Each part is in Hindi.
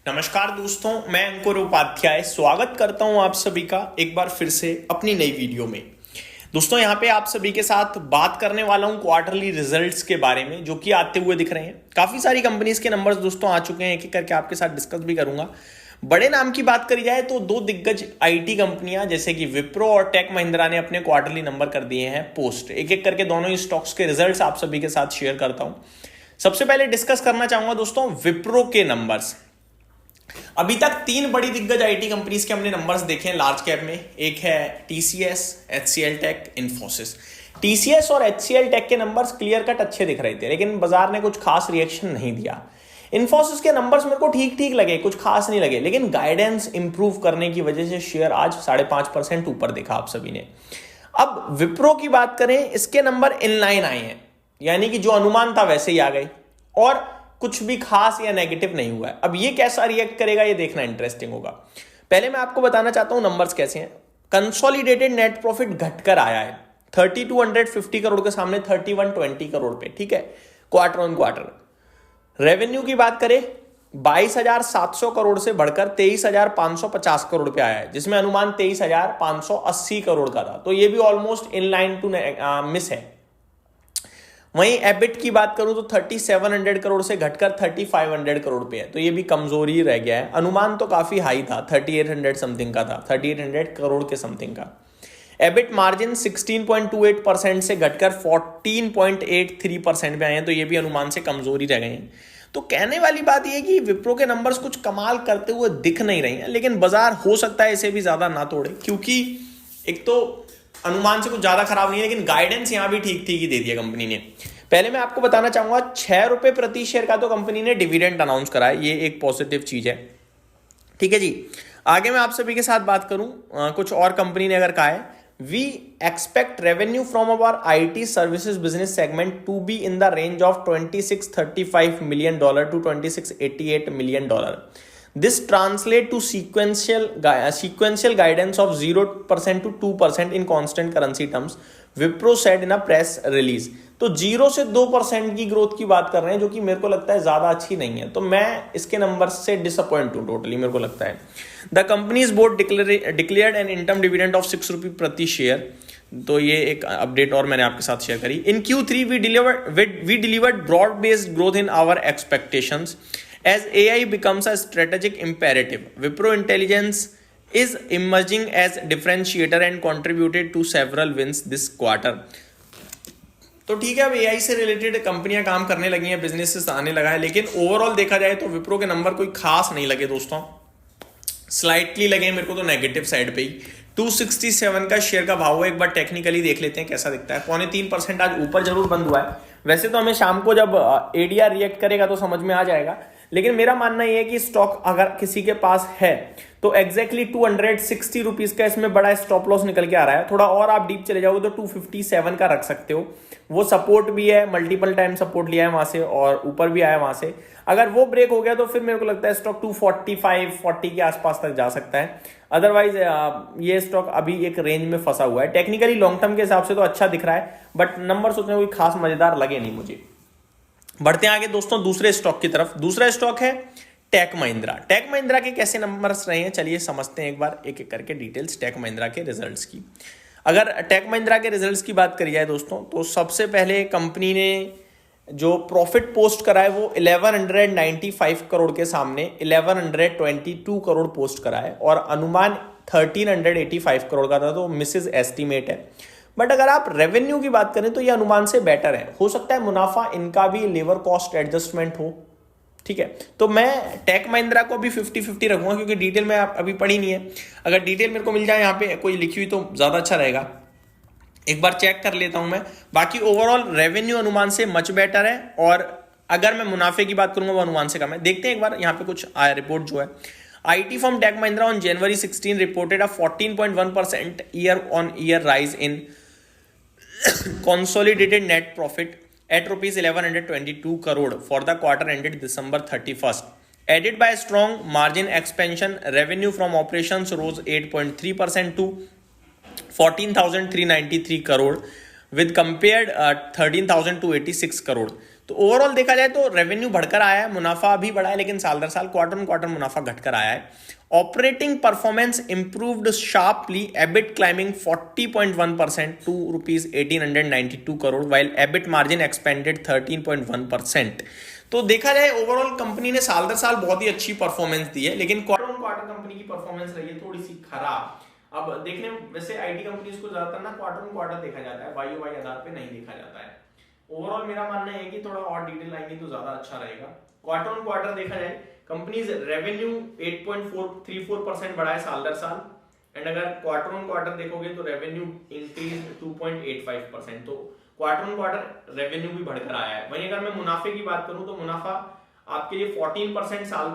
नमस्कार दोस्तों, मैं अंकुर उपाध्याय स्वागत करता हूं आप सभी का एक बार फिर से अपनी नई वीडियो में। दोस्तों यहां पे आप सभी के साथ बात करने वाला हूं क्वार्टरली रिजल्ट्स के बारे में, जो कि आते हुए दिख रहे हैं। काफी सारी कंपनीज के नंबर्स दोस्तों आ चुके हैं, एक एक करके आपके साथ डिस्कस भी करूंगा। बड़े नाम की बात करी जाए तो दो दिग्गज आईटी कंपनियां जैसे कि विप्रो और टेक महिंद्रा ने अपने क्वार्टरली नंबर कर दिए हैं पोस्ट। एक एक करके दोनों ही स्टॉक्स के रिजल्ट्स आप सभी के साथ शेयर करता हूं। सबसे पहले डिस्कस करना चाहूंगा दोस्तों विप्रो के नंबर्स। अभी तक तीन बड़ी दिग्गज आईटी कंपनीज के हमने नंबर्स देखे हैं लार्ज कैप में। एक है TCS, HCL tech, Infosys. TCS और एचसीएल टेक के नंबर्स क्लियर कट अच्छे दिख रहे थे, लेकिन बाजार ने कुछ खास रिएक्शन नहीं दिया। इन्फोसिस के नंबर्स मेरे को ठीक ठीक लगे, कुछ खास नहीं लगे, लेकिन गाइडेंस इंप्रूव करने की वजह से शेयर आज 5.5% ऊपर देखा आप सभी ने। अब विप्रो की बात करें, इसके नंबर इनलाइन आए हैं, यानी कि जो अनुमान था वैसे ही आ गए और कुछ भी खास या नेगेटिव नहीं हुआ है। अब ये कैसा रिएक्ट करेगा ये देखना इंटरेस्टिंग होगा। पहले मैं आपको बताना चाहता हूं नंबर्स कैसे हैं। कंसोलिडेटेड नेट प्रॉफिट घटकर आया है 3250 करोड़ के सामने 3120 करोड़ पे, ठीक है, क्वार्टर ऑन क्वार्टर। रेवेन्यू की बात करें 22,700 करोड़ से बढ़कर 23,550 करोड़ पे आया है, जिसमें अनुमान 23,580 करोड़ का था, तो ये भी almost in line to miss है। वहीं एबिट की बात करूं तो 3700 करोड़ से घटकर 3500 करोड़ पे है, तो ये भी कमजोरी रह गया है। अनुमान तो काफी हाई था, 3800 समथिंग का था, 3800 करोड़ के समथिंग का। एबिट मार्जिन 16.28% से घटकर 14.83% पे आए हैं, तो ये भी अनुमान से कमजोरी रह गए हैं। तो कहने वाली बात यह कि विप्रो के नंबर्स कुछ कमाल करते हुए दिख नहीं रहे हैं, लेकिन बाजार हो सकता है इसे भी ज्यादा ना तोड़े, क्योंकि एक तो अनुमान से कुछ ज्यादा खराब नहीं है, लेकिन गाइडेंस यहां भी ठीक ठीक ही दे दिया कंपनी ने। पहले मैं आपको बताना चाहूंगा 6 रुपए प्रति शेयर का तो कंपनी ने डिविडेंड अनाउंस करा है, ये एक पॉजिटिव चीज है, ठीक है जी। आगे मैं आप सभी के साथ बात करूं, कुछ और कंपनी ने अगर कहा है, we expect revenue from our IT services business segment to be in the range of $2635 million to $2688 million. This translate to sequential guidance of 0% to 2% in constant currency terms, Wipro said in a press release. तो 0 से 2% की ग्रोथ की बात कर रहे हैं, जो कि मेरे को लगता है ज्यादा अच्छी नहीं है, तो मैं इसके नंबर से डिसअपॉइंट हूं टोटली, मेरे को लगता है। The company's board declared an interim dividend of 6 रुपये प्रति शेयर, तो ये एक अपडेट और मैंने आपके साथ शेयर करी। In Q3 we delivered broad based growth in our expectations as AI becomes a strategic imperative. Wipro Intelligence is emerging as differentiator and contributed to several wins this quarter. तो ठीक है, अब AI से रिलेटेड कंपनियां काम करने लगी हैं, बिजनेसेस आने लगा है, लेकिन ओवरऑल देखा जाए तो विप्रो के नंबर कोई खास नहीं लगे दोस्तों, स्लाइटली लगे मेरे को तो नेगेटिव साइड पे ही। 267 का शेयर का भाव है, एक बार टेक्निकली देख लेते हैं कैसा दिखता है। 0.3% आज ऊपर जरूर बंद हुआ है, वैसे तो हमें शाम को जब एडीआर रिएक्ट करेगा तो समझ में आ जाएगा, लेकिन मेरा मानना यह है कि स्टॉक अगर किसी के पास है तो एग्जैक्टली 260 रुपीज का इसमें बड़ा स्टॉप लॉस निकल के आ रहा है। थोड़ा और आप डीप चले जाओगे तो 257 का रख सकते हो, वो सपोर्ट भी है, मल्टीपल टाइम सपोर्ट लिया है वहां से और ऊपर भी आया वहां से। अगर वो ब्रेक हो गया तो फिर मेरे को लगता है स्टॉक 245-40 के आसपास तक जा सकता है। अदरवाइज ये स्टॉक अभी एक रेंज में फंसा हुआ है। टेक्निकली लॉन्ग टर्म के हिसाब से तो अच्छा दिख रहा है, बट नंबर सोचने कोई खास मजेदार लगे नहीं मुझे। बढ़ते हैं आगे दोस्तों दूसरे स्टॉक की तरफ। दूसरा स्टॉक है टेक महिंद्रा। टेक महिंद्रा के कैसे नंबर्स रहे हैं चलिए समझते हैं एक बार एक एक करके डिटेल्स टेक महिंद्रा के रिजल्ट्स की। अगर टेक महिंद्रा के रिजल्ट्स की बात करी जाए दोस्तों, तो सबसे पहले कंपनी ने जो प्रॉफिट पोस्ट करा है वो 1195 करोड़ के सामने 1122 करोड़ पोस्ट करा है, और अनुमान 1385 करोड़ का था, तो मिसेस एस्टीमेट है। बट अगर आप रेवेन्यू की बात करें तो ये अनुमान से बेटर है। हो सकता है मुनाफा इनका भी लेबर कॉस्ट एडजस्टमेंट हो, ठीक है। तो मैं टेक महिंद्रा को भी 50-50 रखूंगा, क्योंकि डिटेल में आप अभी पढ़ी नहीं है। अगर डिटेल मेरे को मिल जाए यहाँ पे कोई लिखी हुई तो ज्यादा अच्छा रहेगा, एक बार चेक कर लेता हूं मैं। बाकी ओवरऑल रेवेन्यू अनुमान से मच बेटर है, और अगर मैं मुनाफे की बात करूंगा वो अनुमान से कम है। देखते हैं एक बार यहाँ पे कुछ रिपोर्ट जो है। IT firm Tech Mahindra on January 16 reported a 14.1% year-on-year rise in consolidated net profit at rupees 1122 crore for the quarter ended December 31st. Aided by strong margin expansion, revenue from operations rose 8.3% to 14,393 crore with compared 13,286 crore. तो ओवरऑल देखा जाए तो रेवेन्यू बढ़कर आया है, मुनाफा भी बढ़ा है, लेकिन साल दर साल क्वार्टर ऑन क्वार्टर मुनाफा घटकर आया है। Operating performance improved sharply, EBIT climbing 40.1% to ₹1892 crore, while EBIT margin expanded 13.1%। तो देखा जाए ओवरऑल कंपनी ने साल दर साल बहुत ही अच्छी परफॉर्मेंस दी है, लेकिन क्वार्टर ऑन क्वार्टर कंपनी की परफॉर्मेंस रही है थोड़ी सी खराब। अब देखने वैसे आईटी कंपनीज को ज्यादातर ना क्वार्टर ऑन क्वार्टर देखा जाता है, वाई वाई आधार पे नहीं देखा जाता है। ओवरऑल मेरा मानना है कि थोड़ा और डिटेल आएंगे तो ज्यादा अच्छा रहेगा। क्वार्टर ऑन क्वार्टर देखा जाए, कंपनीज रेवेन्यू 8.34% बढ़ा है साल दर साल, एंड अगर क्वार्टर ऑन क्वार्टर देखोगे तो रेवेन्यू इंक्रीज 2.85%। तो क्वार्टर ऑन क्वार्टर रेवेन्यू भी बढ़कर आया है। वहीं अगर मैं मुनाफे की बात करूं तो मुनाफा आपके लिए 14% साल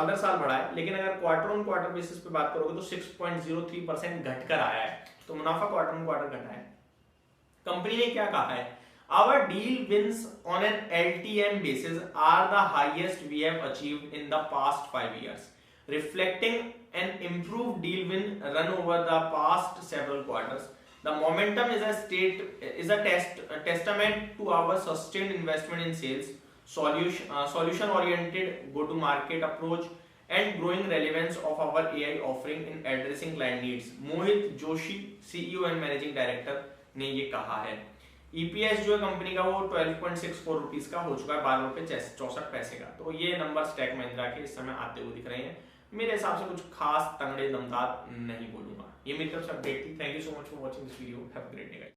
दर साल बढ़ा है, लेकिन अगर क्वार्टर ऑन क्वार्टर बेसिस पे बात करोगे तो 6.03% घटकर आया है। तो मुनाफा क्वार्टर ऑन क्वार्टर घटा है। कंपनी ने क्या कहा है, our deal wins on an LTM basis are the highest we have achieved in the past 5 years, reflecting an improved deal win run over the past several quarters. The momentum is a testament to our sustained investment in sales, solution oriented go to market approach and growing relevance of our AI offering in addressing client needs. Mohit Joshi, CEO and Managing Director ने ये कहा है। ईपीएस जो है कंपनी का वो 12.64 रुपीज का हो चुका है, 12 रुपए 64 पैसे का। तो ये नंबर टेक महिंद्रा के इस समय आते हुए दिख रहे हैं। मेरे हिसाब से कुछ खास तगड़े दमदार नहीं बोलूंगा। ये मेरी तरफ से अपडेट थी। Thank you so much for watching this video. Have a great day guys.